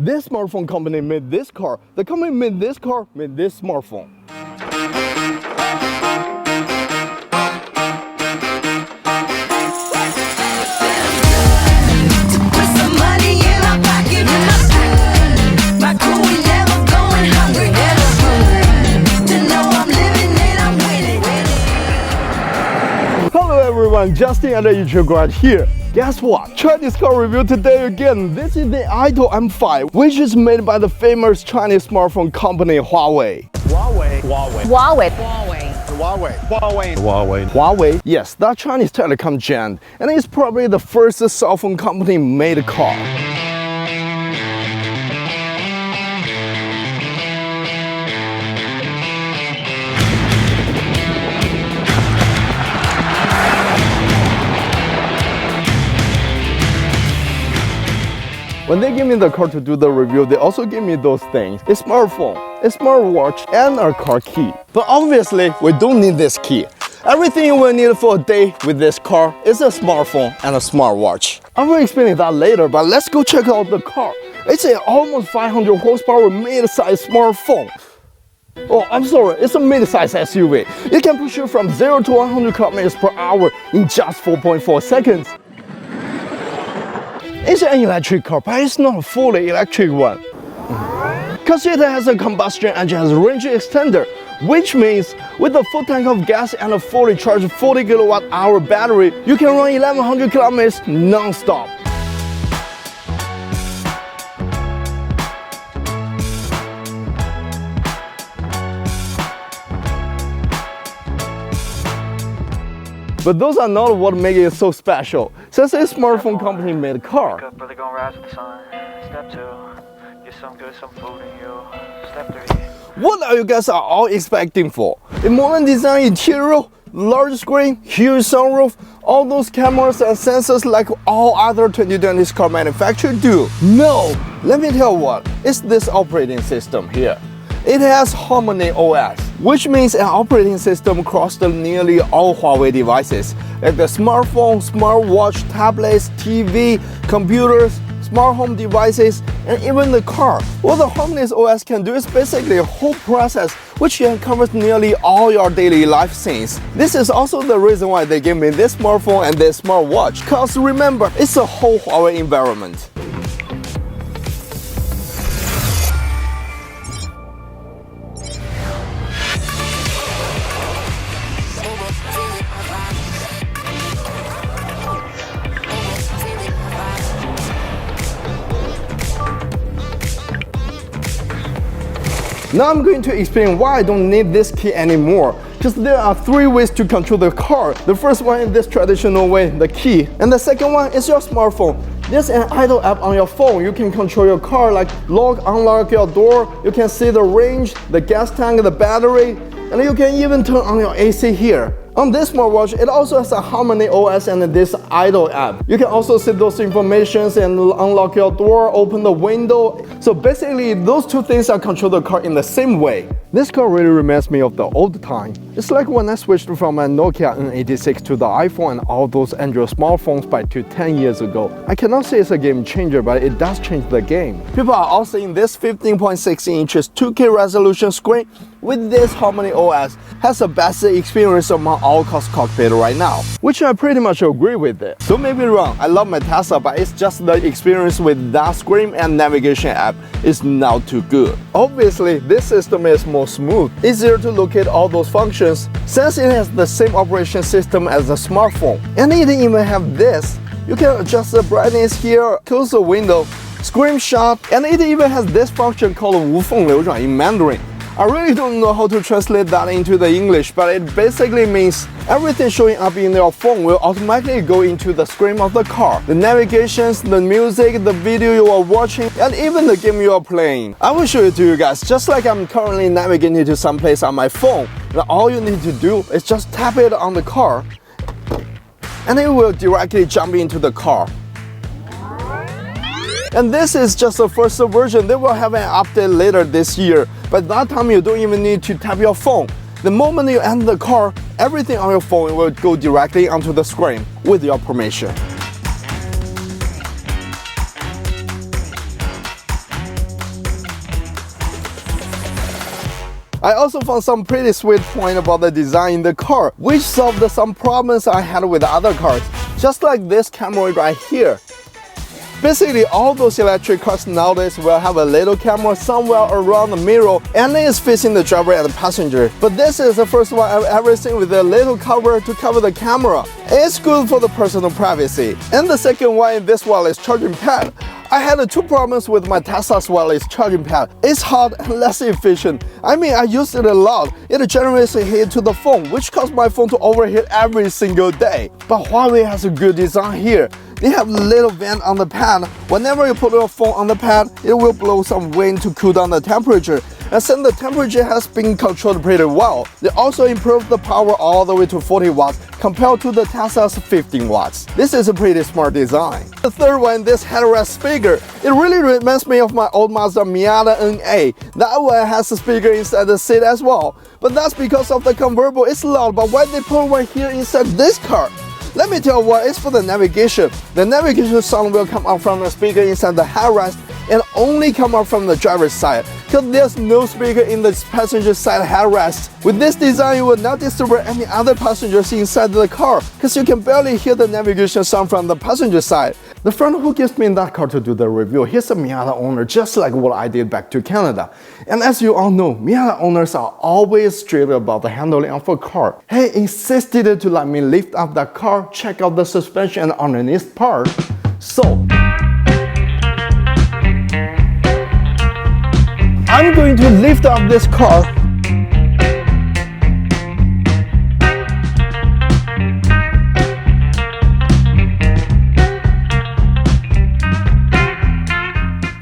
This smartphone company made this car. The company made this car, made this smartphone. Hello everyone, Justin and Buildcars here. Guess what? Try this car review today again. This is the Aito M5, which is made by the famous Chinese smartphone company Huawei. Huawei. Yes, that Chinese telecom giant, and it's probably the first cell phone company made car. When they give me the car to do the review, they also give me those things: a smartphone, a smartwatch, and a car key. But obviously, we don't need this key. Everything you will need for a day with this car is a smartphone and a smartwatch. I will explain that later, but let's go check out the car. It's an almost 500 horsepower mid-size smartphone. Oh, I'm sorry, it's a mid-size SUV. It can push you from 0 to 100 kilometers per hour in just 4.4 seconds. It's an electric car, but it's not a fully electric one. Because it has a combustion engine, has a range extender, which means with a full tank of gas and a fully charged 40 kilowatt-hour battery, you can run 1100 kilometers non-stop. But those are not what makes it so special. Since a smartphone company made a car. Wake up, brother, gonna rise with the sun. Step 2, get some good, some food in you. Step 3. What are you guys all expecting for? A modern design interior, large screen, huge sunroof, all those cameras and sensors like all other 2020s car manufacturers do? No! Let me tell you what, it's this operating system here. It has HarmonyOS, which means an operating system across nearly all Huawei devices, like the smartphone, smartwatch, tablets, TV, computers, smart home devices, and even the car. What the HarmonyOS can do is basically a whole process which covers nearly all your daily life scenes. This is also the reason why they gave me this smartphone and this smartwatch, cause remember, it's a whole Huawei environment. Now I'm going to explain why I don't need this key anymore. Because there are 3 ways to control the car. The first one is this traditional way, the key. And the second one is your smartphone. There's an idle app on your phone. You can control your car, like lock, unlock your door. You can see the range, the gas tank, the battery. And you can even turn on your AC here. On this smartwatch, it also has a HarmonyOS and this idle app. You can also see those informations and unlock your door, open the window. So basically, those 2 things are control the car in the same way. This car really reminds me of the old time. It's like when I switched from a Nokia N86 to the iPhone and all those Android smartphones back to 10 years ago. I cannot say it's a game changer, but it does change the game. People are all saying this 15.6 inches 2K resolution screen with this HarmonyOS has the best experience among all cars cockpit right now, which I pretty much agree with it. Don't make me wrong, I love my Tesla, but it's just the experience with that screen and navigation app is not too good. Obviously, this system is more smooth, easier to locate all those functions, since it has the same operation system as a smartphone. And it even have this. You can adjust the brightness here, close the window, screenshot, and it even has this function called 无缝流转 in Mandarin. I really don't know how to translate that into the English, but it basically means everything showing up in your phone will automatically go into the screen of the car. The navigations, the music, the video you are watching, and even the game you are playing. I will show it to you guys, just like I'm currently navigating to some place on my phone. And all you need to do is just tap it on the car, and it will directly jump into the car. And this is just the first version. They will have an update later this year. But that time you don't even need to tap your phone. The moment you enter the car, everything on your phone will go directly onto the screen with your permission. I also found some pretty sweet point about the design in the car, which solved some problems I had with other cars, just like this camera right here. Basically, all those electric cars nowadays will have a little camera somewhere around the mirror and it is facing the driver and the passenger. But this is the first one I've ever seen with a little cover to cover the camera. It's good for the personal privacy. And the second one in this wireless charging pad. I had two problems with my Tesla's wireless charging pad. It's hot and less efficient. I mean, I used it a lot. It generates heat to the phone, which caused my phone to overheat every single day. But Huawei has a good design here. They have a little vent on the pad. Whenever you put your phone on the pad, it will blow some wind to cool down the temperature. And since the temperature has been controlled pretty well, they also improved the power all the way to 40 watts compared to the Tesla's 15 watts. This is a pretty smart design. The third one, this headrest speaker. It really reminds me of my old Mazda Miata NA. That one has a speaker inside the seat as well. But that's because of the convertible, it's loud, but why they put one here inside this car? Let me tell you what, it's for the navigation. The navigation sound will come out from the speaker inside the headrest and only come out from the driver's side, because there's no speaker in the passenger side headrest. With this design, you will not disturb any other passengers inside the car, because you can barely hear the navigation sound from the passenger side. The friend who gives me that car to do the review, he's a Miata owner, just like what I did back to Canada. And as you all know, Miata owners are always strict about the handling of a car. He insisted to let me lift up that car, check out the suspension and underneath part. So I'm going to lift up this car.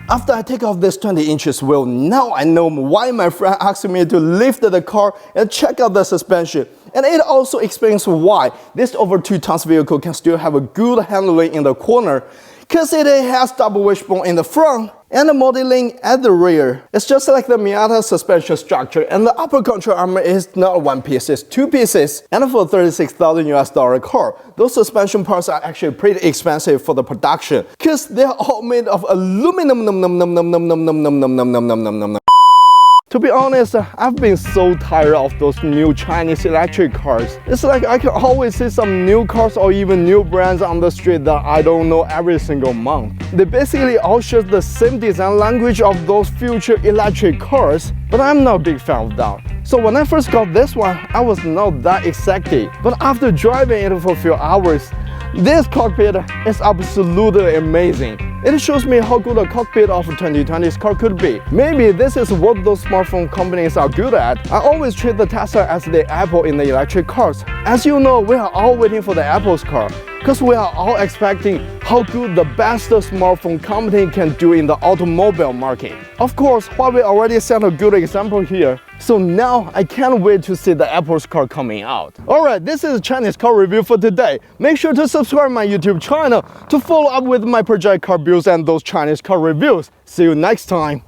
After I take off this 20 inches wheel, now I know why my friend asked me to lift the car and check out the suspension. And it also explains why this over 2 tons vehicle can still have a good handling in the corner, because it has double wishbone in the front and a multi-link at the rear. It's just like the Miata suspension structure, and the upper control armor is not one piece, it's 2 pieces. And for a $36,000 car, those suspension parts are actually pretty expensive for the production, because they're all made of aluminum. To be honest, I've been so tired of those new Chinese electric cars. It's like I can always see some new cars or even new brands on the street that I don't know every single month. They basically all share the same design language of those future electric cars, but I'm not a big fan of that. So when I first got this one, I was not that excited. But after driving it for a few hours, this cockpit is absolutely amazing. It shows me how good a cockpit of a 2020s car could be. Maybe this is what those smartphone companies are good at. I always treat the Tesla as the Apple in the electric cars. As you know, we are all waiting for the Apple's car, because we are all expecting how good the best smartphone company can do in the automobile market. Of course, Huawei already set a good example here. So now I can't wait to see the Apple's car coming out. Alright, this is a Chinese car review for today. Make sure to subscribe my YouTube channel to follow up with my project car builds and those Chinese car reviews. See you next time.